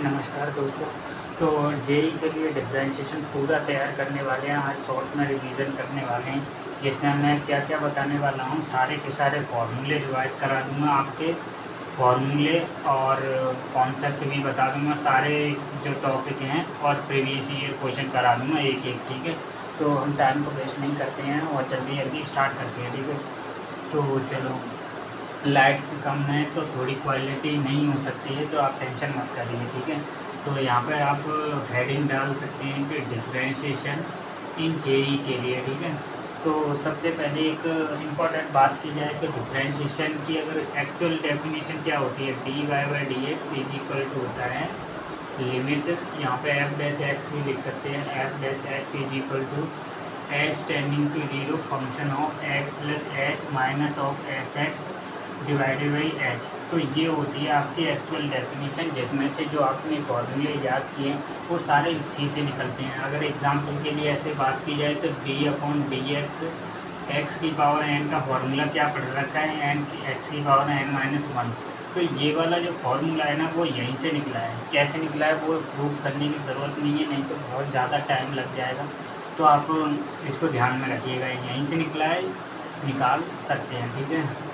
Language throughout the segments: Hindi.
नमस्कार दोस्तों। तो जेई के लिए डिफरेंशिएशन पूरा तैयार करने वाले हैं। आज शॉर्ट में रिवीजन करने वाले हैं, जिसमें मैं क्या क्या बताने वाला हूँ। सारे के सारे फार्मूले रिवाइज करा दूँगा आपके, फार्मूले और कॉन्सेप्ट भी बता दूँगा। सारे जो टॉपिक हैं और प्रीवियस ईयर क्वेश्चन करा दूँगा एक एक, ठीक है। तो हम टाइम को वेस्ट नहीं करते हैं और जल्दी जल्दी स्टार्ट करते हैं, ठीक है। तो चलो, लाइट्स कम है तो थोड़ी क्वालिटी नहीं हो सकती है, तो आप टेंशन मत करिए, ठीक है। तो यहाँ पे आप हेडिंग डाल सकते हैं कि डिफरेंशिएशन इन जेई के लिए, ठीक है। तो सबसे पहले एक इम्पॉर्टेंट बात की जाए कि डिफरेंशिएशन की अगर एक्चुअल डेफिनेशन क्या होती है, d y by d x is equal to होता है लिमिट, यहाँ पे एफ डैश एक्स भी लिख सकते हैं, f dash x is equal to h tending to zero function of x plus h minus of f x divided by h. तो ये होती है आपकी एक्चुअल डेफिनेशन, जिसमें से जो आपने फॉर्मूले याद किए हैं वो सारे इसी से निकलते हैं। अगर एग्जाम्पल के लिए ऐसे बात की जाए तो D upon d x, x की पावर एन का फॉर्मूला क्या पढ़ रखा है, एन की एक्स की पावर एन माइनस वन। तो ये वाला जो फॉर्मूला है ना, वो यहीं से निकला है। कैसे निकला है वो प्रूफ करने की ज़रूरत नहीं है, नहीं तो बहुत ज़्यादा टाइम लग जाएगा। तो आप इसको ध्यान में रखिएगा, यहीं से निकला है, निकाल सकते हैं, ठीक है।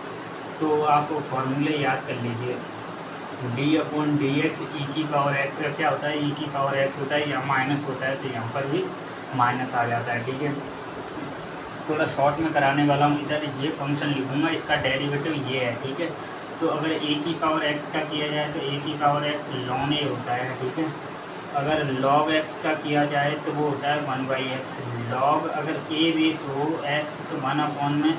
तो आप फॉर्मूले याद कर लीजिए। डी अपॉन डी एक्स ई की पावर एक्स का क्या होता है, ई की पावर एक्स होता है या माइनस होता है, तो यहाँ पर भी माइनस आ जाता है, ठीक है। थोड़ा शॉर्ट में कराने वाला हूँ, इधर ये फंक्शन लिखूँगा, इसका डेरिवेटिव ये है, ठीक है। तो अगर ए की पावर एक्स का किया जाए तो ए की पावर एक्स लॉन ए होता है, ठीक है। अगर लॉग एक्स का किया जाए तो वो होता है वन बाई एक्स लॉग। अगर ए बेस हो एक्स तो वन अपॉन में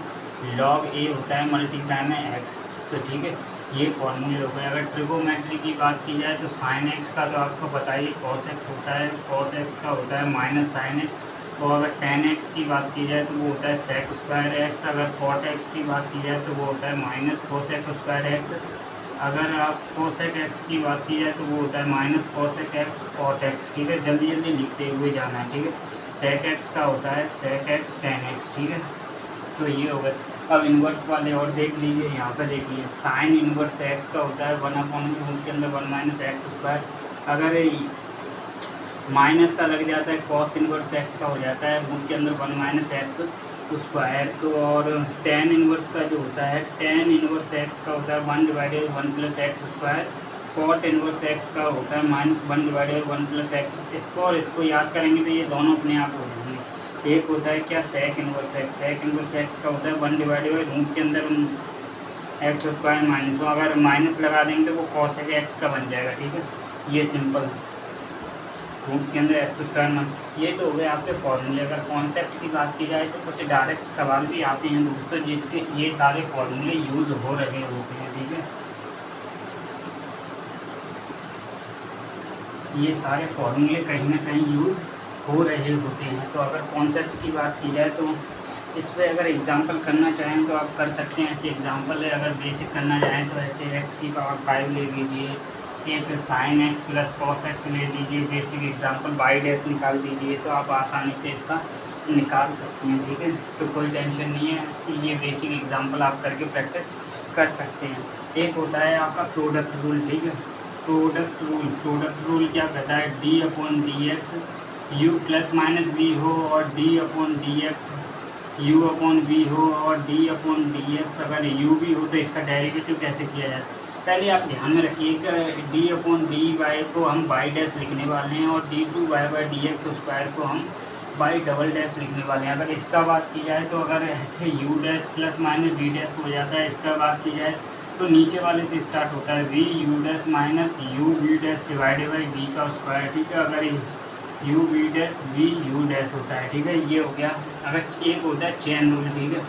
लॉग ए होता है मल्टीप्लाई में एक्स, तो ठीक है। ये फॉर्मूले हो गए। अगर ट्रिगोमेट्री की बात की जाए तो साइन एक्स का तो आपको बताइए कॉस एक्स होता है, कॉस एक्स का होता है माइनस साइन एक्स। और अगर टेन एक्स की बात की जाए तो वो होता है सेक स्क्वायर एक्स। अगर कॉट एक्स की बात की जाए तो वो होता है माइनस कोसेक स्क्वायर एक्स। अगर आप कोसेक एक्स की बात की जाए तो वो होता है minus cosec x cot x, ठीक है। जल्दी जल्दी लिखते हुए जाना है, ठीक है। सेक एक्स का होता है सेक एक्स टेन एक्स, ठीक है। तो ये हो गए। अब इन्वर्स वाले और देख लीजिए, यहाँ पर देखिए साइन इन्वर्स एक्स का होता है वन अपॉन के अंदर वन माइनस एक्स स्क्वायर। अगर माइनस सा लग जाता है कॉस इन्वर्स एक्स का हो जाता है उनके अंदर वन माइनस एक्स स्क्वायर। तो और टेन इन्वर्स का जो होता है टेन इन्वर्स एक्स का होता है one divided one plus x square. Cot inverse x का होता है minus one divided one plus x. इसको और इसको याद करेंगे तो ये दोनों अपने आप हो जाएंगे। एक होता है क्या sec inverse x, sec inverse x का होता है वन डिवाइडेड बाई रूट के अंदर एक्स स्क्वायर माइनस, तो अगर माइनस लगा देंगे तो वो कॉसेक एक्स का बन जाएगा, ठीक है। ये सिंपल रूट के अंदर एक्स स्क्वायर माइनस। ये तो हो गए आपके फॉर्मूले। अगर कॉन्सेप्ट की बात की जाए तो कुछ डायरेक्ट सवाल भी आते हैं दोस्तों, जिसके ये सारे फॉर्मूले यूज़ हो रहे होते हैं, ठीक है। ये सारे फॉर्मूले कहीं ना कहीं यूज़ हो रहे होते हैं। तो अगर कॉन्सेप्ट की बात की जाए तो इस पर अगर एग्जांपल करना चाहें तो आप कर सकते हैं। ऐसे एग्जांपल है, अगर बेसिक करना चाहें तो ऐसे एक्स की पावर 5 ले लीजिए, एक sine x plus cos x ले लीजिए, बेसिक एग्जांपल बाई डैश निकाल दीजिए, तो आप आसानी से इसका निकाल सकते हैं, ठीक है। तो कोई टेंशन नहीं है कि ये बेसिक एग्जांपल आप करके प्रैक्टिस कर सकते हैं। एक होता है आपका प्रोडक्ट रूल, ठीक है। प्रोडक्ट रूल क्या कहता है, d upon d x u plus minus v हो और d upon d x u upon v हो और डी अपॉन डी एक्स अगर यू भी हो तो इसका डेरिवेटिव कैसे किया जाए। पहले आप ध्यान में रखिए कि डी अपॉन डी वाई को हम बाई डैश लिखने वाले हैं और d two y by d x square को हम बाई डबल डैश लिखने वाले हैं। अगर इसका बात की जाए तो अगर ऐसे u dash plus minus v dash हो जाता है, इसका बात की जाए तो नीचे वाले से स्टार्ट होता है v u dash minus u v dash divided by v का स्क्वायर, ठीक है। अगर u v dash v u dash होता है, ठीक है। ये हो गया। अगर एक होता है चेन रूल, ठीक है।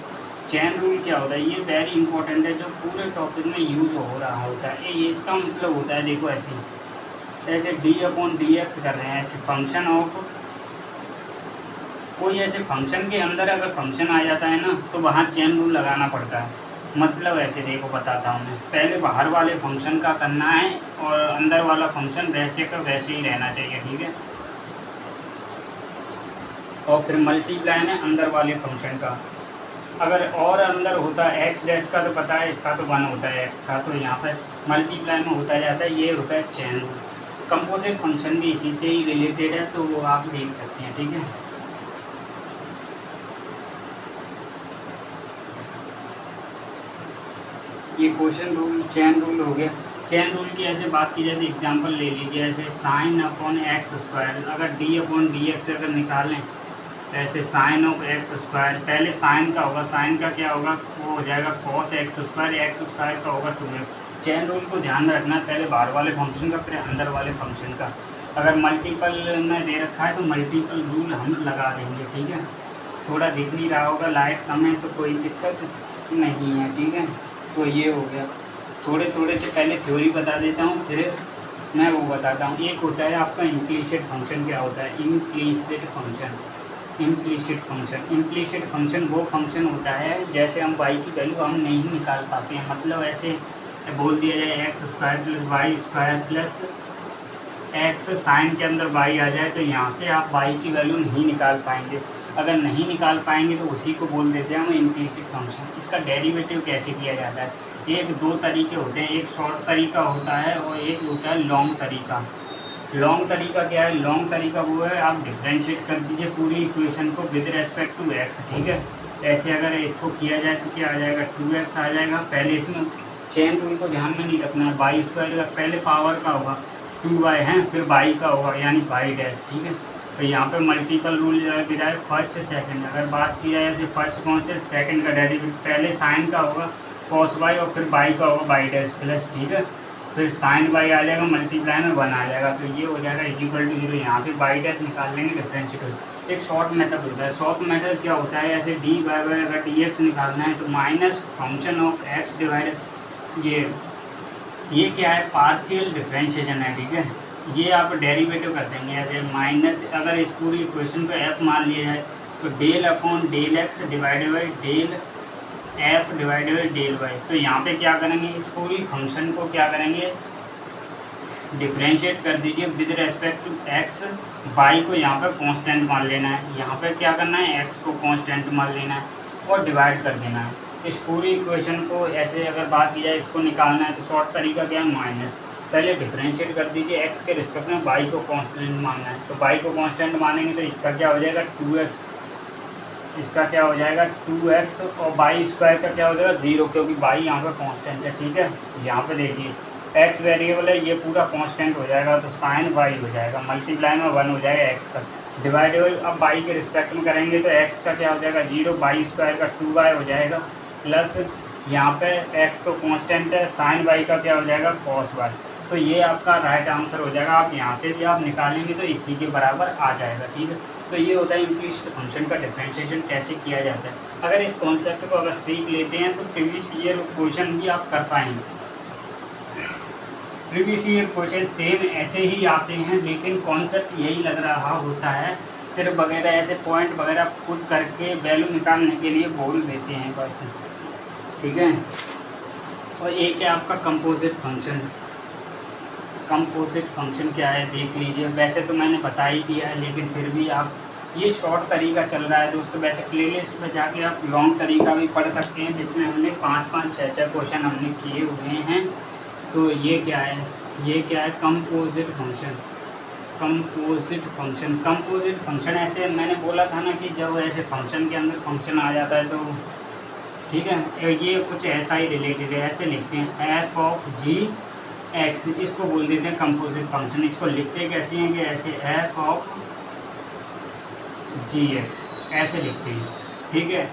चेन रूल क्या होता है, ये वेरी इंपॉर्टेंट है, जो पूरे टॉपिक में यूज़ हो रहा होता है। ये इसका मतलब होता है, देखो ऐसे डी अपॉन डी एक्स कर रहे हैं, ऐसे फंक्शन ऑफ कोई ऐसे फंक्शन के अंदर अगर फंक्शन आ जाता है ना तो वहाँ चेन रूल लगाना पड़ता है। मतलब ऐसे देखो बताता हूँ मैं, पहले बाहर वाले फंक्शन का करना है और अंदर वाला फंक्शन वैसे का वैसे ही रहना चाहिए, ठीक है। और फिर मल्टीप्लाई में अंदर वाले फंक्शन का। अगर और अंदर होता है एक्स डैश का तो पता है इसका तो वन होता है एक्स का, तो यहाँ पर मल्टीप्लाई में होता जाता है, ये होता है चेन रूल। कंपोजिट फंक्शन भी इसी से ही रिलेटेड है, तो वो आप देख सकते हैं। ठीक है, ये क्वेश्चन रूल चेन रूल हो गया। चेन रूल की ऐसे बात की जाए तो एग्जांपल ले लीजिए, ऐसे साइन अपॉन एक्स स्क्वायर, अगर डी अपॉन डी एक्स अगर निकालें ऐसे साइन ऑफ एक्स स्क्वायर, पहले साइन का होगा, साइन का क्या होगा, वो हो जाएगा कॉस एक्स स्क्वायर का होगा 2x। चेन रूल को ध्यान में रखना है, पहले बाहर वाले फंक्शन का फिर अंदर वाले फंक्शन का। अगर मल्टीपल में दे रखा है तो मल्टीपल रूल हम लगा देंगे। ठीक है, थोड़ा दिख नहीं रहा होगा, लाइट कम है तो कोई दिक्कत नहीं है। ठीक है, तो ये हो गया। थोड़े से पहले थ्योरी बता देता हूँ, फिर मैं वो बताता हूँ। एक होता है आपका इम्प्लीसिट फंक्शन। क्या होता है इम्प्लीसिट फंक्शन? इम्प्लीसिट फंक्शन वो फंक्शन होता है जैसे हम y की वैल्यू हम नहीं निकाल पाते हैं, मतलब ऐसे बोल दिया जाए x square plus y square plus x, sine के अंदर y आ जाए तो यहाँ से आप y की वैल्यू नहीं निकाल पाएंगे। अगर नहीं निकाल पाएंगे तो उसी को बोल देते हैं हम इम्प्लीसिट फंक्शन। इसका डेरिवेटिव कैसे किया जाता है? एक दो तरीके होते हैं, एक शॉर्ट तरीका होता है और एक होता है लॉन्ग तरीका। लॉन्ग तरीका क्या है? लॉन्ग तरीका वो है, आप डिफ्रेंशिएट कर दीजिए पूरी इक्वेशन को विद रेस्पेक्ट टू एक्स। ठीक है, ऐसे अगर इसको किया जाए तो क्या आ जाएगा 2x आ जाएगा। पहले इसमें चेन रूल को ध्यान में नहीं रखना है, वाई स्क्वायर का पहले पावर का होगा 2y है, फिर वाई का होगा यानी वाई डैश। ठीक है, तो यहाँ पे मल्टीपल रूल गिरा है, फर्स्ट सेकंड। अगर बात की जाए ऐसे फर्स्ट कौन से, सेकंड का डेरिवेटिव पहले साइन का होगा कॉस वाई और फिर वाई का होगा वाई डैश प्लस। ठीक है, फिर साइन वाई आ जाएगा, मल्टीप्लाई में 1 आ जाएगा, तो ये हो जाएगा इक्वल टू 0। यहाँ से वाई डैश निकाल लेंगे डिफरेंशिएट। एक शॉर्ट मेथड होता है। शॉर्ट मेथड क्या होता है, ऐसे डी बाई बाई अगर डी एक्स निकालना है तो minus function of x divide ये क्या है, पार्शियल डिफरेंशिएशन है। ठीक है, ये आप डेरिवेटिव कर देंगे ऐसे माइनस, अगर इस पूरी इक्वेशन को एफ मान लिया जाए तो del upon del x divided by del f divided by del y. तो यहाँ पे क्या करेंगे, इस पूरी फंक्शन को क्या करेंगे, डिफरेंशिएट कर दीजिए with respect to x. Y को यहाँ पे कांस्टेंट मान लेना है, यहाँ पे क्या करना है, एक्स को कांस्टेंट मान लेना है और डिवाइड कर देना है। इस पूरी इक्वेशन को ऐसे अगर बात की जाए इसको निकालना है तो शॉर्ट तरीका क्या है, माइनस। पहले डिफरेंशिएट कर दीजिए एक्स के रिस्पेक्ट में, वाई को कांस्टेंट मानना है, तो वाई को कांस्टेंट मानेंगे तो इसका क्या हो जाएगा 2x, इसका क्या हो जाएगा 2x और वाई स्क्वायर का क्या हो जाएगा 0, क्योंकि वाई यहाँ पे कांस्टेंट है। ठीक है, यहाँ पे देखिए x वेरिएबल है, ये पूरा कांस्टेंट हो जाएगा तो साइन वाई हो जाएगा, मल्टीप्लाई में 1 हो जाएगा x का, डिवाइडेड अब वाई के रिस्पेक्ट में करेंगे तो x का क्या हो जाएगा 0, वाई स्क्वायर का 2y हो जाएगा प्लस यहाँ पे x तो कांस्टेंट है, साइन वाई का क्या हो जाएगा कॉस वाई। तो ये आपका राइट आंसर हो जाएगा। आप यहाँ से भी आप निकालेंगे तो इसी के बराबर आ जाएगा। ठीक है, तो ये होता है इम्प्लीसिट फंक्शन का डिफरेंशिएशन कैसे किया जाता है। अगर इस कॉन्सेप्ट को अगर सीख लेते हैं तो प्रीवियस ईयर क्वेश्चन भी आप कर पाएंगे। प्रीवियस ईयर क्वेश्चन सेम ऐसे ही आते हैं, लेकिन कॉन्सेप्ट यही लग रहा होता है, सिर्फ वगैरह ऐसे पॉइंट वगैरह पुट करके वैल्यू निकालने के लिए बोल देते हैं बस। ठीक है, और एक है आपका कंपोजिट फंक्शन। कंपोजिट फंक्शन क्या है देख लीजिए, वैसे तो मैंने बता ही दिया है लेकिन फिर भी आप, ये शॉर्ट तरीका चल रहा है दोस्तों। वैसे प्लेलिस्ट में जाके आप लॉन्ग तरीका भी पढ़ सकते हैं जिसमें हमने 5-5 6-6 क्वेश्चन हमने किए हुए हैं। तो ये क्या है, ये क्या है composite function. Composite function, composite function ऐसे मैंने बोला था ना कि जब ऐसे फंक्शन के अंदर फंक्शन आ जाता है तो ठीक है, ये कुछ ऐसा ही रिलेटेड है। ऐसे लिखते हैं एफ ऑफ जी एक्स, इसको बोल देते हैं कंपोजिट फंक्शन। इसको लिखते कैसे हैं कि ऐसे एफ ऑफ जी एक्स ऐसे लिखते हैं। ठीक है,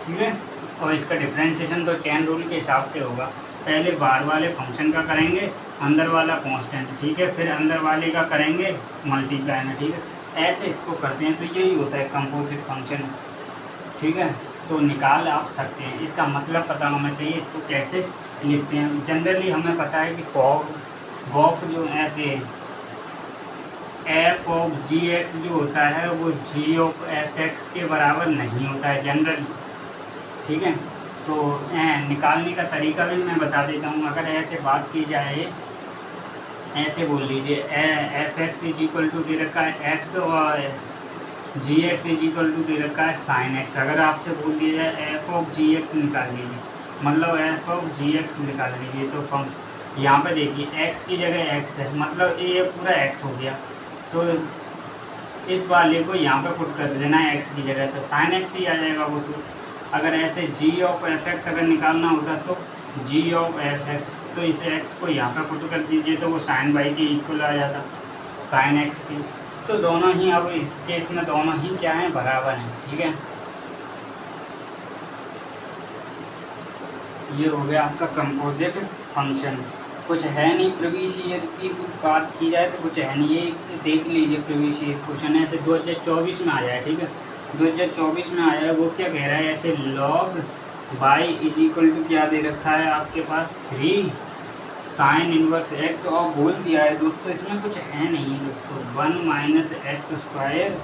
ठीक है, और इसका डिफरेंशिएशन तो चेन रूल के हिसाब से होगा। पहले बाहर वाले फंक्शन का करेंगे, अंदर वाला कांस्टेंट, ठीक है, फिर अंदर वाले का करेंगे मल्टीप्लाई में। ठीक है, ऐसे इसको करते हैं, तो यही होता है कंपोजिट फंक्शन। ठीक है, तो निकाल आप सकते हैं, इसका मतलब पता होना चाहिए इसको कैसे लिखते हैं। जनरली हमें पता है कि वॉफ जो ऐसे एफ ऑफ जी एक्स जो होता है वो जी ऑफ एफ एक्स के बराबर नहीं होता है जनरली। ठीक है, तो निकालने का तरीका भी मैं बता देता हूँ। अगर ऐसे बात की जाए, ऐसे बोल लीजिए F X is equal to दे रखा है एक्स और G X is equal to दे रखा है साइन एक्स। अगर आपसे बोल दिया जाए एफ ऑफ जी एक्स निकाल लीजिए, मतलब एफ ऑफ जी एक्स निकाल लीजिए, तो यहाँ पे देखिए x की जगह x है, मतलब ये पूरा x हो गया। तो इस वाले को यहाँ पे पुट कर देना है x की जगह, तो साइन x ही आ जाएगा वो। तो अगर ऐसे g ऑफ fx अगर निकालना होता तो g ऑफ fx, तो इसे x को यहाँ पे पुट कर दीजिए तो वो साइन y के इक्वल आ जाता, साइन x की। तो दोनों ही अब इस केस में दोनों ही क्या हैं, बराबर हैं, ठीक है। ये हो गया आपका कंपोजिट फंक्शन। कुछ है नहीं प्रीवियस ईयर की बात की जाए तो कुछ है नहीं, ये देख लीजिए प्रीवियस ईयर क्वेश्चन ऐसे 2024 में आया है, ठीक है। 2024 में आया है, वो क्या कह रहा है, ऐसे log y is equal to क्या दे रखा है आपके पास 3 साइन इनवर्स x, और बोल दिया है दोस्तों इसमें कुछ है नहीं दोस्तों 1 माइनस एक्स स्क्वायर,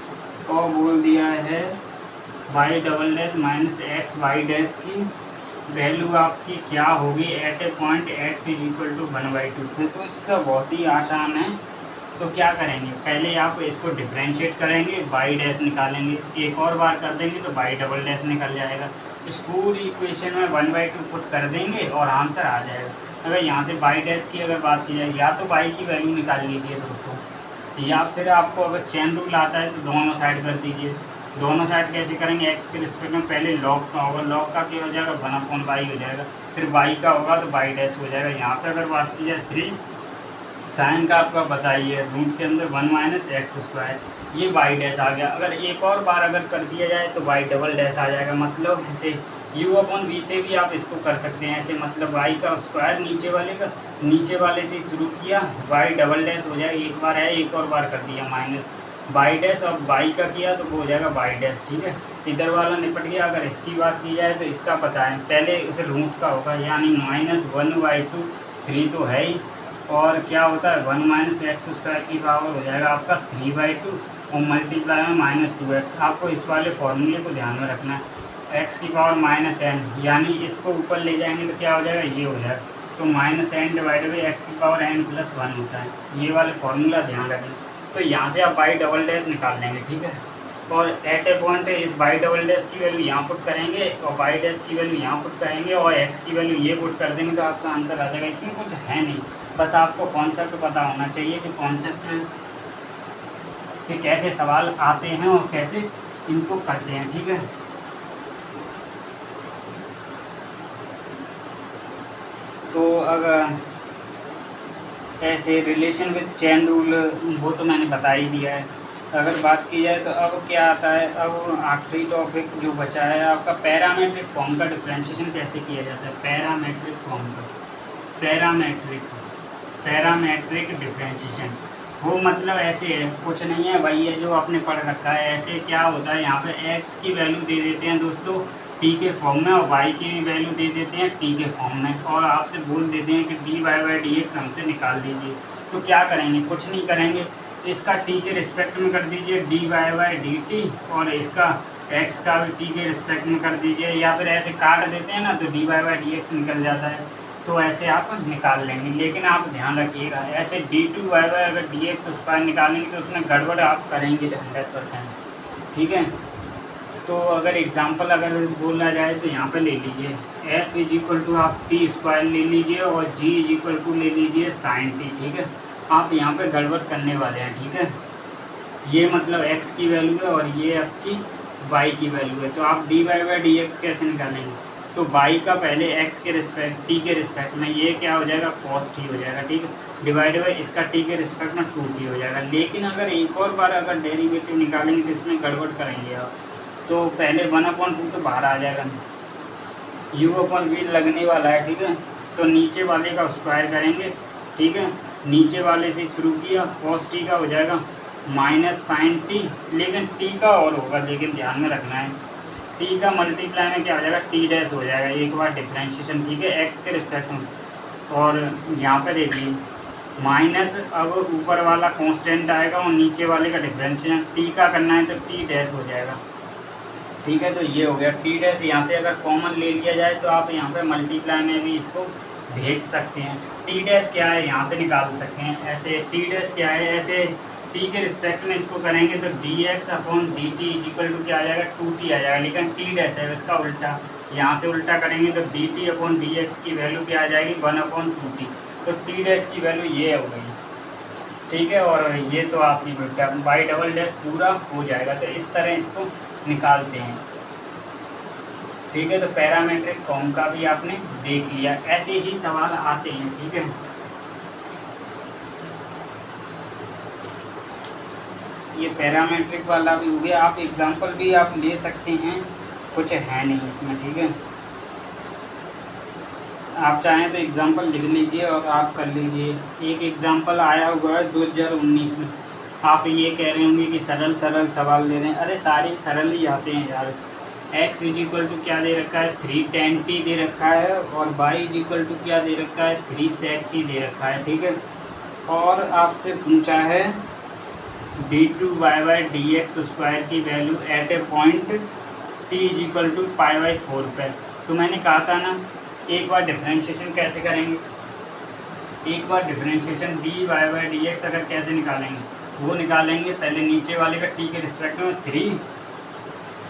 और बोल दिया है y double dash minus x y dash की वैल्यू आपकी क्या होगी at a point x is equal to 1/2। तो इसका बहुत ही आसान है। तो क्या करेंगे, पहले आप इसको डिफ्रेंशिएट करेंगे, y डैश निकालेंगे, एक और बार कर देंगे तो y डबल डैश निकल जाएगा। इस पूरी इक्वेशन में 1/2 पुट कर देंगे और आंसर आ जाएगा। अगर यहाँ से y डैश की अगर बात की जाए, या तो y की वैल्यू निकाल लीजिए दोस्तों, या फिर आपको अगर चेन रूल आता है तो दोनों साइड कर दीजिए। दोनों साइड कैसे करेंगे, x के रिस्पेक्ट में पहले लॉग का होगा, लॉग का क्या हो जाएगा 1/y हो जाएगा, फिर y का होगा तो y डैश हो जाएगा। यहाँ पे अगर बात की जाए 3 साइन का आपका बताइए रूट के अंदर 1 माइनस एक्स स्क्वायर, ये y डैश आ गया। अगर एक और बार अगर कर दिया जाए तो y डबल डैश आ जाएगा। मतलब ऐसे u/v से भी आप इसको कर सकते हैं ऐसे, मतलब y का स्क्वायर नीचे वाले से शुरू किया, y डबल डैश हो जाएगा, एक बार है एक और बार कर दिया माइनस y डैश, और y का किया तो वो हो जाएगा y डैश, ठीक है। इधर वाला निपट गया। अगर इसकी बात की जाए तो इसका पता है, पहले उसे रूट का होगा, यानी -1/2, 3 तो है ही, और क्या होता है 1 माइनस एक्स स्क्वायर की पावर हो जाएगा आपका 3/2, और मल्टीप्लाई में -2x। आपको इस वाले फॉर्मूले को ध्यान में रखना है, x की पावर -n, यानी इसको ऊपर ले जाएंगे तो क्या हो जाएगा, ये हो जाएगा। तो -n डिवाइडेड बाई एक्स की पावर n+1 होता है, ये वाले फॉर्मूला ध्यान रखें। तो यहाँ से आप y डबल डैश निकाल लेंगे, ठीक है। और एट ए पॉइंट इस y डबल डैश की वैल्यू यहाँ पुट करेंगे, और y डैश की वैल्यू यहाँ पुट करेंगे, और x की वैल्यू ये पुट कर देंगे तो आपका आंसर आ जाएगा। इसमें कुछ है नहीं, बस आपको कॉन्सेप्ट पता होना चाहिए कि कॉन्सेप्ट से कैसे सवाल आते हैं और कैसे इनको करते हैं, ठीक है। तो अगर ऐसे रिलेशन विद चेन रूल वो तो मैंने बता ही दिया है। अगर बात की जाए तो अब क्या आता है, अब आखिरी टॉपिक जो बचा है आपका पैरामेट्रिक फॉर्म का डिफरेंशिएशन कैसे किया जाता है। पैरामेट्रिक फॉर्म का पैरामेट्रिक डिफरेंशिएशन वो मतलब ऐसे है, कुछ नहीं है भाई, ये जो आपने पढ़ रखा है ऐसे क्या होता है, यहाँ पे x की वैल्यू दे देते हैं दोस्तों t के फॉर्म में, और y की भी वैल्यू दे देते हैं t के फॉर्म में, और आपसे बोल देते हैं कि dy/dx हमसे निकाल दीजिए। तो क्या करेंगे, कुछ नहीं करेंगे, इसका t के रिस्पेक्ट में कर दीजिए dy/dt, और इसका x का भी t के रिस्पेक्ट में कर दीजिए, या फिर ऐसे काट देते हैं ना तो dy/dx निकल जाता है। तो ऐसे आप निकाल लेंगे, लेकिन आप ध्यान रखिएगा ऐसे d2y अगर dx स्क्वायर निकालेंगे तो उसमें गड़बड़ आप करेंगे 100%, ठीक है। तो अगर एग्जांपल अगर बोला जाए तो यहाँ पे ले लीजिए f इज इक्वल टू आप t स्क्वायर ले लीजिए, और g इज इक्वल टू ले लीजिए साइन t, ठीक है। आप यहाँ पे गड़बड़ करने वाले हैं, ठीक है। ये मतलब x की वैल्यू है और ये आपकी y की वैल्यू है, तो आप dy/dx कैसे निकालेंगे, तो y का पहले x के रिस्पेक्ट t के रिस्पेक्ट में ये क्या हो जाएगा cos t हो जाएगा, ठीक है, डिवाइड बाई इसका t के रिस्पेक्ट में 2t हो जाएगा। लेकिन अगर एक और बार अगर डेरिवेटिव निकालेंगे तो इसमें गड़बड़ करेंगे आप, तो पहले 1/2 तो बाहर आ जाएगा, u/v लगने वाला है, ठीक है। तो नीचे वाले का स्क्वायर करेंगे, ठीक है, नीचे वाले से शुरू किया, cos t का हो जाएगा माइनस साइन t, लेकिन t का और होगा, लेकिन ध्यान में रखना है t का मल्टीप्लाई में क्या हो जाएगा t डैश हो जाएगा एक बार डिफरेंशिएशन, ठीक है, x के रिस्पेक्ट में। और यहाँ पे देखिए माइनस, अब ऊपर वाला कांस्टेंट आएगा और नीचे वाले का डिफरेंशिएशन t का करना है तो t डैश हो जाएगा, ठीक है। तो ये हो गया t डैश। यहाँ से अगर कॉमन ले लिया जाए तो आप यहाँ पे मल्टीप्लाई में भी इसको भेज सकते हैं। t डैश क्या है यहाँ से निकाल सकते हैं, ऐसे t डैश क्या है, ऐसे t के रिस्पेक्ट में इसको करेंगे तो dx/dt इक्वल टू क्या आ जाएगा 2t आ जाएगा, लेकिन t डैश है इसका उल्टा, यहाँ से उल्टा करेंगे तो dt/dx की वैल्यू क्या आ जाएगी 1/2t। तो टी डैश की वैल्यू ये हो गई, ठीक है। और ये तो आपकी वाई डबल डैश पूरा हो जाएगा। तो इस तरह इसको निकालते हैं, ठीक है। तो पैरामेट्रिक फॉर्म का भी आपने देख लिया, ऐसे ही सवाल आते हैं, ठीक है। ये पैरामेट्रिक वाला भी हो गया। आप एग्जांपल भी आप ले सकते हैं, कुछ है नहीं इसमें, ठीक है। आप चाहें तो एग्जांपल लिख लीजिए और आप कर लीजिए। एक एग्जांपल आया हुआ है 2019 में, आप ये कह रहे होंगे कि सरल सरल सवाल दे रहे हैं। अरे सारे सरल ही आते हैं यार। x इक्वल टू क्या दे रखा है, 3 tan t दे रखा है, और y इक्वल टू क्या दे रखा है, 3 sec t दे रखा है, ठीक है। और आपसे पूछा है d2y dx स्क्वायर की value at a point t equal to π/4 पर। तो मैंने कहा था ना, एक बार डिफरेंशिएशन कैसे करेंगे, एक बार डिफरेंशिएशन dy dx अगर कैसे निकालेंगे, वो निकालेंगे पहले नीचे वाले का t के रिस्पेक्ट में 3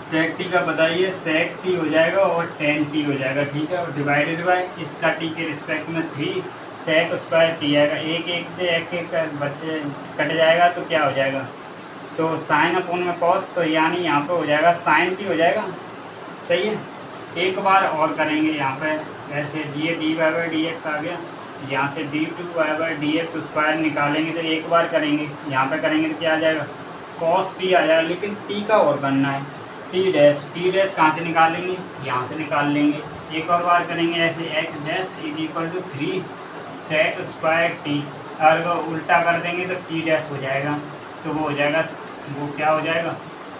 sec t का बताइए, sec t हो जाएगा और tan t हो जाएगा, ठीक है। और डिवाइडेड बाय इसका t के रिस्पेक्ट में 3 sec स्क्वायर t आएगा। एक एक से एक बच्चे कट जाएगा तो क्या हो जाएगा, तो साइन अपोन में कॉस, तो यानी यहाँ पे हो जाएगा साइन t हो जाएगा, सही है। एक बार और करेंगे यहाँ पे, ऐसे ये dy dx आ गया, यहाँ से d2y dx स्क्वायर निकालेंगे तो एक बार करेंगे, यहाँ पे करेंगे तो क्या आ जाएगा, cos t आ जाएगा। लेकिन t का और करना है, t डैश कहाँ से निकालेंगे, यहाँ से निकाल लेंगे। एक और बार करेंगे ऐसे, x dash is equal to 3 sec square t, अगर उल्टा कर देंगे तो t डैश हो जाएगा, तो वो हो जाएगा, वो क्या हो जाएगा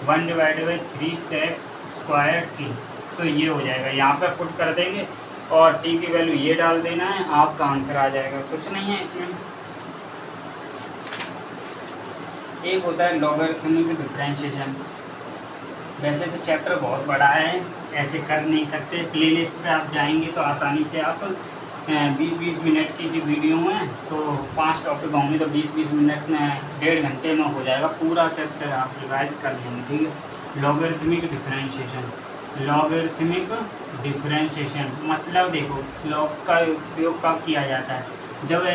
1/3 sec स्क्वायर t। तो ये हो जाएगा, यहाँ पर पुट कर देंगे और t की वैल्यू ये डाल देना है, आपका आंसर आ जाएगा। कुछ नहीं है इसमें। एक होता है लॉगरिथमिक डिफरेंशिएशन। वैसे तो चैप्टर बहुत बड़ा है, ऐसे कर नहीं सकते। प्लेलिस्ट पे आप जाएंगे तो आसानी से आप 20-20 मिनट की सी वीडियो में तो 5 टॉपिक होंगे, तो 20-20 मिनट में 1.5 घंटे में हो जाएगा पूरा चैप्टर, आप रिवाइज कर लेंगे, ठीक है। लॉगरिथमिक डिफरेंशिएशन, लॉगरिथमिक डिफरेंशिएशन मतलब देखो, लॉग का उपयोग कब किया जाता है, जब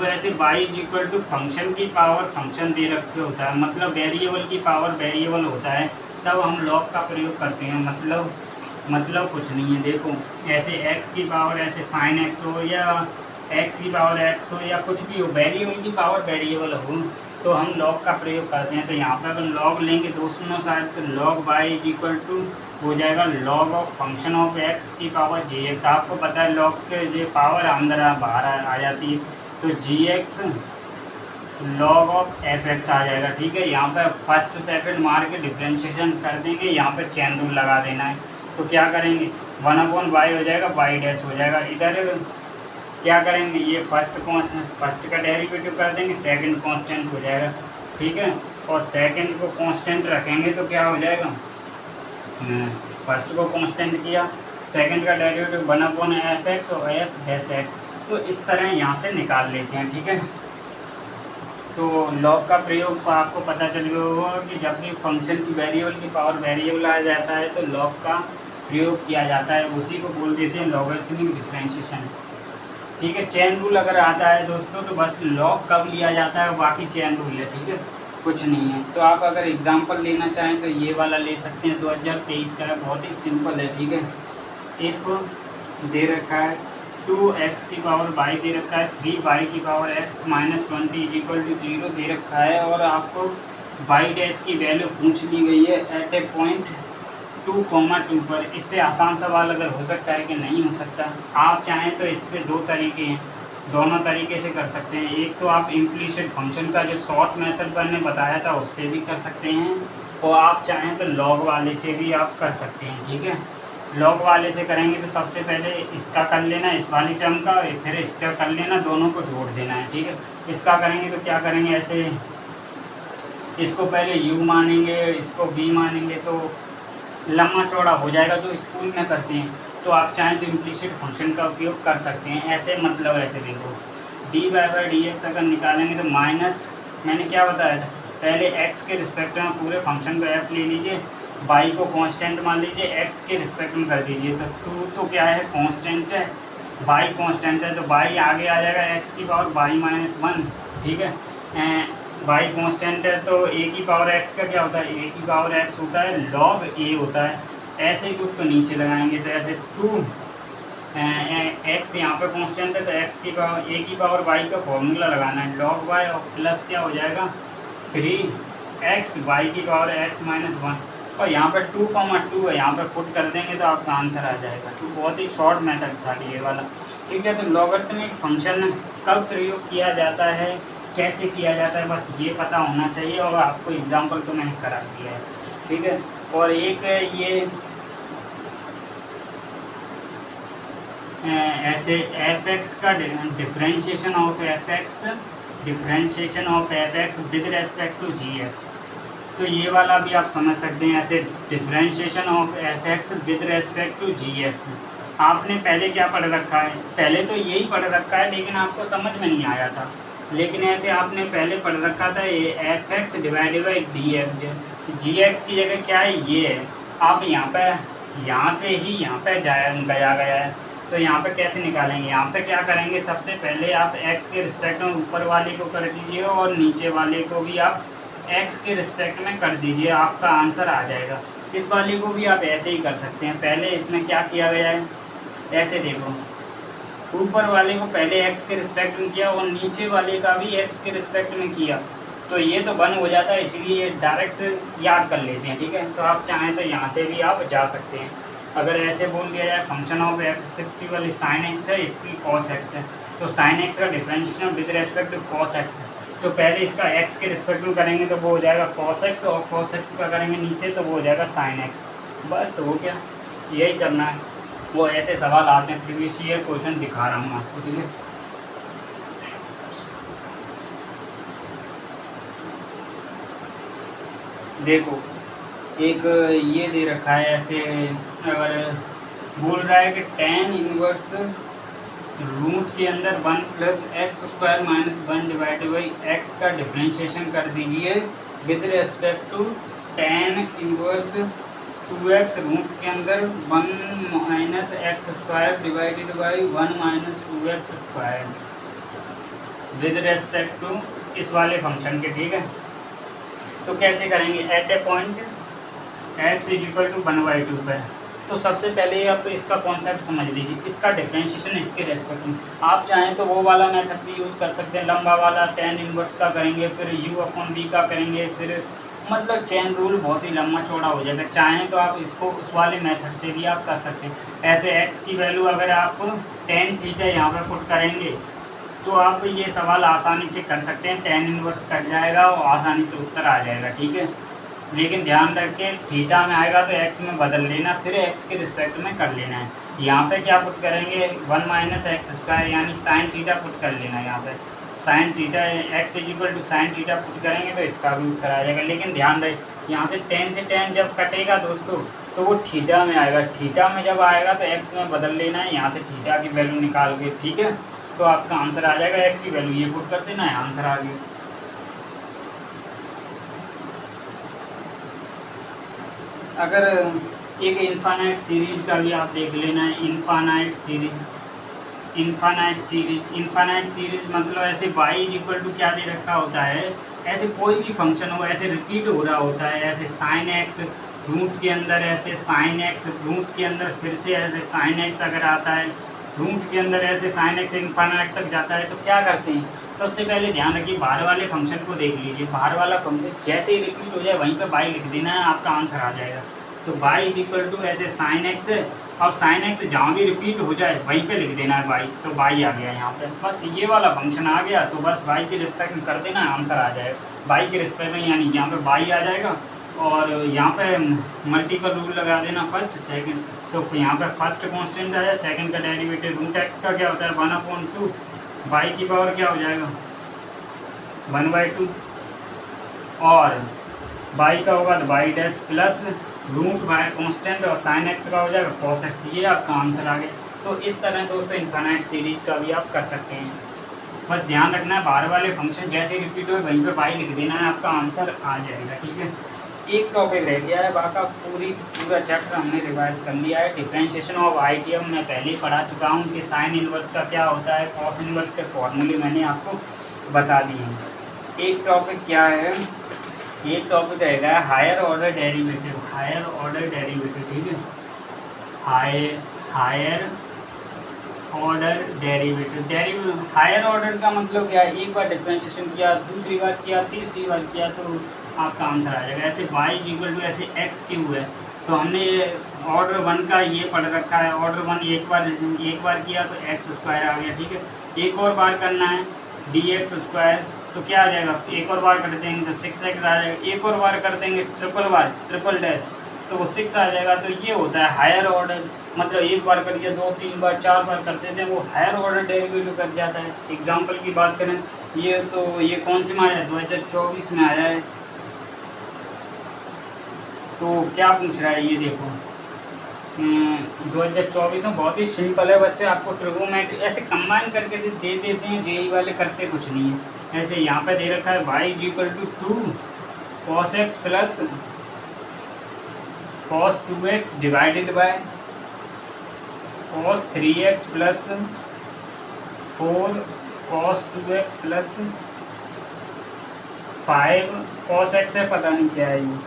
ऐसे y इक्वल टू फंक्शन की पावर फंक्शन दे रखे होता है, मतलब वेरिएबल की पावर वेरिएबल होता है, तब हम लॉग का प्रयोग करते हैं। मतलब कुछ नहीं है, देखो ऐसे x की पावर ऐसे साइन x हो या x की पावर x हो या कुछ भी हो, वेरिएबल की पावर वेरिएबल हो, तो हम लॉग का प्रयोग करते हैं। तो यहाँ पर अगर लॉग लेंगे दोनों साइड, तो लॉग y इक्वल टू हो जाएगा log of function of x की पावर jx। आपको पता है लॉग के जो पावर अंदर बाहर आ जाती है, तो gx लॉग ऑफ fx आ जाएगा, ठीक है। यहाँ पर फर्स्ट सेकंड मार के डिफरेंशिएशन कर देंगे, यहाँ पर चेन रूल लगा देना है। तो क्या करेंगे, 1/y हो जाएगा, y डैश हो जाएगा। इधर क्या करेंगे, ये फर्स्ट का डेरिवेटिव कर देंगे, सेकंड कांस्टेंट हो जाएगा, ठीक है। और सेकंड को कांस्टेंट रखेंगे तो क्या हो जाएगा, फर्स्ट को कांस्टेंट किया, सेकंड का डेरिवेटिव 1/fx और f डैश x। तो इस तरह यहाँ से निकाल लेते हैं, ठीक है। तो लॉग का प्रयोग आपको पता चल गया होगा कि जब भी फंक्शन की वेरिएबल की पावर वेरिएबल आ जाता है तो लॉग का प्रयोग किया जाता है, उसी को बोल देते हैं लॉगरिथमिक डिफरेंशिएशन, ठीक है। चेन रूल अगर आता है दोस्तों तो बस लॉग कब लिया जाता है, बाकी चेन रूल है, ठीक है, कुछ नहीं है। तो आप अगर एग्जांपल लेना चाहें तो ये वाला ले सकते हैं, 2023 का है, बहुत ही सिंपल है, ठीक है। इफ दे रखा है 2x की पावर y दे रखा है, 3y की power x minus 20 is equal to 0 दे रखा है, और आपको y डैश की वैल्यू पूछ ली गई है एट ए पॉइंट 2,2 पर। इससे आसान सवाल अगर हो सकता है कि नहीं हो सकता। आप चाहें तो इससे दो तरीके हैं, दोनों तरीके से कर सकते हैं। एक तो आप इम्प्लीसिट फंक्शन का जो शॉर्ट मेथड मैंने बताया था उससे भी कर सकते हैं, और आप चाहें तो लॉग वाले से भी आप कर सकते हैं, ठीक है। लॉग वाले से करेंगे तो सबसे पहले इसका कर लेना, इस वाली टर्म का, फिर इसका कर लेना, दोनों को जोड़ देना है, ठीक है। इसका करेंगे तो क्या करेंगे, ऐसे इसको पहले u मानेंगे, इसको b मानेंगे, तो लंबा चौड़ा हो जाएगा, जो स्कूल में करते हैं। तो आप चाहें तो इम्प्लिसिट फंक्शन का उपयोग कर सकते हैं। ऐसे मतलब ऐसे देखो, dy/dx अगर निकालेंगे तो माइनस, मैंने क्या बताया था, पहले x के रिस्पेक्ट में पूरे फंक्शन का f ले लीजिए, y को कांस्टेंट मान लीजिए, x के रिस्पेक्ट में कर दीजिए। तो 2 तो क्या है, कांस्टेंट है, बाई कांस्टेंट है तो बाई आगे आ जाएगा एक्स की पावर बाई माइनस वन, ठीक है। बाई कांस्टेंट है तो ए की पावर एक्स का क्या होता है, ए की पावर एक्स होता है लॉग ए होता है। ऐसे ही उसको नीचे लगाएंगे तो ऐसे 2 एक्स यहाँ पे कांस्टेंट है तो एक्स की पावर ए की पावर वाई का फॉर्मूला लगाना है लॉग वाई और प्लस क्या हो जाएगा 3x वाई की पावर एक्स माइनस वन, और यहाँ पर 2,2 है, यहाँ पर पुट कर देंगे तो आपका आंसर आ जाएगा। तो बहुत ही शॉर्ट मेथड था ये वाला, ठीक है। तो लॉगरिथमिक फंक्शन कब प्रयोग किया जाता है, कैसे किया जाता है, बस ये पता होना चाहिए, और आपको एग्जाम्पल तो मैंने करा दिया है, ठीक है। और एक ये ऐसे एफ एक्स का differentiation of f x with respect to g x, तो ये वाला भी आप समझ सकते हैं ऐसे differentiation of f x with respect to g x. आपने पहले क्या पढ़ रखा है, पहले तो यही पढ़ रखा है लेकिन आपको समझ में नहीं आया था, लेकिन ऐसे आपने पहले पढ़ रखा था ये f x divided by d x, g x की जगह क्या है ये है। आप यहाँ से ही यहाँ पे गया है, तो यहाँ पे कैसे निकालेंगे, यहाँ पे क्या करेंगे, सबसे पहले आप x के रिस्पेक्ट में ऊपर वाले को कर दीजिए और नीचे वाले को भी आप x के रिस्पेक्ट में कर दीजिए, आपका आंसर आ जाएगा। इस वाले को भी आप ऐसे ही कर सकते हैं। पहले इसमें क्या किया गया है, ऐसे देखो, ऊपर वाले को पहले x के रिस्पेक्ट में किया और नीचे वाले का भी x के रिस्पेक्ट में किया, तो ये तो बन हो जाता है, इसलिए डायरेक्ट याद कर लेते हैं, ठीक है। तो आप चाहें तो यहाँ से भी आप जा सकते हैं। अगर ऐसे बोल दिया जाए फंक्शन ऑफ एक्स की वाली साइन एक्स है, इसकी कॉस एक्स है, तो साइन एक्स का differentiation with respect to cos x है, तो पहले इसका एक्स के रिस्पेक्ट में करेंगे तो वो हो जाएगा कॉस एक्स, और कॉस एक्स का करेंगे नीचे तो वो हो जाएगा साइन एक्स। बस हो गया, यही करना है। वो ऐसे सवाल आते हैं, प्रीवियस ईयर क्वेश्चन दिखा रहा हूँ आपको, ठीक है। देखो एक ये दे रखा है ऐसे, अगर बोल रहा है कि tan इनवर्स रूट के अंदर 1 plus x square minus 1 divided by x का डिफरेंशिएशन कर दीजिए with respect to tan inverse 2x root के अंदर 1 minus x square divided by 1 minus 2x square with respect to इस वाले फंक्शन के, ठीक है। तो कैसे करेंगे, at a point x equal to 1/2 पर, तो सबसे पहले आप तो इसका कॉन्सेप्ट समझ लीजिए, इसका डिफरेंशिएशन इसके रेस्पेक्ट में। आप चाहें तो वो वाला मेथड भी यूज़ कर सकते हैं, लंबा वाला tan इनवर्स का करेंगे, फिर u/v का करेंगे, फिर मतलब चेन रूल बहुत ही लंबा चौड़ा हो जाएगा। चाहें तो आप इसको उस वाले मेथड से भी आप कर सकते हैं। ऐसे x की वैल्यू अगर आप tan थीटा यहाँ पर पुट करेंगे तो आप ये सवाल आसानी से कर सकते हैं, tan इनवर्स कट जाएगा और आसानी से उत्तर आ जाएगा, ठीक है। लेकिन ध्यान रखें थीटा में आएगा तो x में बदल लेना, फिर x के रिस्पेक्ट में कर लेना है। यहाँ पे क्या पुट करेंगे 1 माइनस एक्स स्क्वायर यानी साइन थीटा पुट कर लेना है। यहाँ पे sine theta x equal to sine theta put करेंगे तो इसका भी उत्तर आ जाएगा। लेकिन ध्यान रहे यहाँ से tan जब कटेगा दोस्तों तो वो थीटा में आएगा, थीटा में जब आएगा तो x में बदल लेना है, यहाँ से थीटा की वैल्यू निकाल के, ठीक है। तो आपका आंसर आ जाएगा, x की वैल्यू ये पुट कर देना है, आंसर आ गया। अगर एक इन्फानाइट सीरीज का भी आप देख लेना है, इन्फानाइट सीरीज मतलब ऐसे y इक्वल टू क्या दे रखा होता है, ऐसे कोई भी फंक्शन हो ऐसे रिपीट हो रहा होता है, ऐसे साइन एक्स रूट के अंदर, ऐसे साइन एक्स रूट के अंदर, फिर से ऐसे साइन एक्स अगर आता है रूट के अंदर, ऐसे साइन एक्स इन्फानाइट तक जाता है, तो क्या करते हैं, सबसे पहले ध्यान रखिए बाहर वाले फंक्शन को देख लीजिए। बाहर वाला फंक्शन जैसे ही रिपीट हो जाए वहीं पे y लिख देना है, आपका आंसर आ जाएगा। तो y इक्वल टू ऐसे साइन एक्स, और साइन एक्स जहाँ भी रिपीट हो जाए वहीं पे लिख देना है y, तो y आ गया यहाँ पे। बस ये वाला फंक्शन आ गया तो बस y के रिस्पेक्ट में कर देना है, आंसर आ जाएगा। y के रिस्पेक्ट में यानी यहाँ पे y आ जाएगा, और यहाँ पे मल्टीपल रूल लगा देना, फर्स्ट सेकंड, तो यहाँ पे फर्स्ट कांस्टेंट आया, सेकंड का डेरिवेटिव रूट एक्स का क्या होता है 1/2, y की पावर क्या हो जाएगा 1/2, और y का होगा तो y dash plus root by constant, और साइन एक्स का हो जाएगा कॉस एक्स। ये आपका आंसर आ गया। तो इस तरह दोस्तों इन्फानाइट सीरीज का भी आप कर सकते हैं। बस ध्यान रखना है बाहर वाले फंक्शन जैसे रिपीट हो वहीं पे y लिख देना है, आपका आंसर आ जाएगा, ठीक है। एक टॉपिक रह गया है, बाकी पूरा चैप्टर हमने रिवाइज कर लिया है। डिफरेंशिएशन ऑफ आइडियम मैं पहले ही पढ़ा चुका हूँ कि साइन इनवर्स का क्या होता है, कॉस इनवर्स के फॉर्मूले मैंने आपको बता दिए हैं। एक टॉपिक क्या है, एक टॉपिक रहेगा higher order derivative, higher order derivative, ठीक है, higher order derivative. Higher order का मतलब क्या है, एक बार डिफरेंशिएशन किया, दूसरी बार किया, तीसरी बार किया तो आपका आंसर आ जाएगा। ऐसे y इक्वल टू ऐसे एक्स क्यू है, तो हमने ऑर्डर 1 का ये पढ़ रखा है, ऑर्डर 1 एक बार किया तो एक्स स्क्वायर आ गया, ठीक है। एक और बार करना है डी एक्स स्क्वायर, तो क्या आ जाएगा, एक और बार कर देंगे तो 6x आ जाएगा। एक और बार कर देंगे ट्रिपल डैश, तो वो 6 आ जाएगा। तो ये होता है हायर ऑर्डर, मतलब एक बार कर दिया, 2 3 बार 4 बार करते थे, वो हायर ऑर्डर डेरिवेटिव कर जाता है। एग्जाम्पल की बात करें, ये तो ये कौन सी में आया है, 2024 में आया है। तो क्या पूछ रहा है ये देखो, 2024 में बहुत ही सिंपल है, वैसे आपको ट्रिगोनोमेट्री ऐसे कंबाइन करके दे देते हैं, जेई वाले करते कुछ नहीं है। ऐसे यहाँ पे दे रखा है y equal to 2 cos x plus cos 2x divided by cos 3x plus 4 cos 2x plus 5 cos x है, पता नहीं क्या है ये,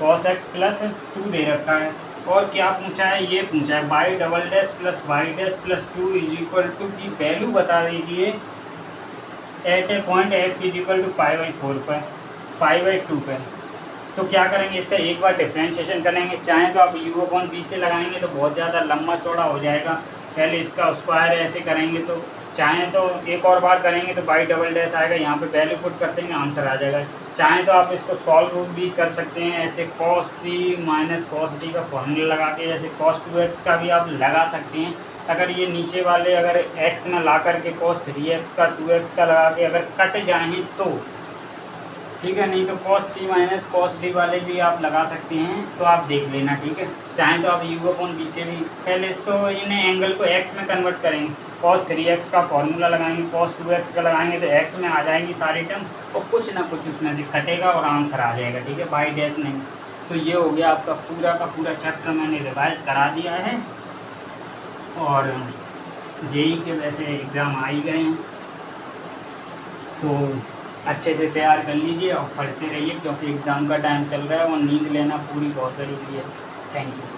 cos x प्लस 2 दे रखा है। और क्या पूछा है, ये पूछा है y double dash plus y dash plus 2 is equal to की वैल्यू बता दीजिए at a point x is equal to 5/4 पर 5/2 पर। तो क्या करेंगे, इसका एक बार डिफरेंशिएशन करेंगे। चाहें तो आप u/b से लगाएंगे तो बहुत ज़्यादा लंबा चौड़ा हो जाएगा, पहले इसका स्क्वायर ऐसे करेंगे। तो चाहें तो एक और बार करेंगे तो बाई डबल डैश आएगा, यहाँ पे वैल्यू पुट कर देंगे, आंसर आ जाएगा। चाहें तो आप इसको सॉल्व भी कर सकते हैं, ऐसे cos c minus cos d का फॉर्मूला लगा के, जैसे cos 2x का भी आप लगा सकते हैं। अगर ये नीचे वाले अगर x में ला करके cos 3x का 2x का लगा के अगर कट जाएँ तो ठीक है, नहीं तो cos c minus cos d वाले भी आप लगा सकते हैं, तो आप देख लेना, ठीक है। चाहें तो आप u/b से भी, पहले तो इन्हें एंगल को x में कन्वर्ट करेंगे, cos 3x का फॉर्मूला लगाएंगे, cos 2x का लगाएंगे तो x में आ जाएंगी सारी टर्म, और कुछ ना कुछ उसमें से कटेगा और आंसर आ जाएगा, ठीक है, बाई डैश नहीं। तो ये हो गया आपका पूरा का पूरा चैप्टर मैंने रिवाइज करा दिया है। और जेई के वैसे एग्ज़ाम आ ही गए हैं, तो अच्छे से तैयार कर लीजिए और पढ़ते रहिए, क्योंकि एग्ज़ाम का टाइम चल रहा है और नींद लेना पूरी बहुत ज़रूरी है। Thank you.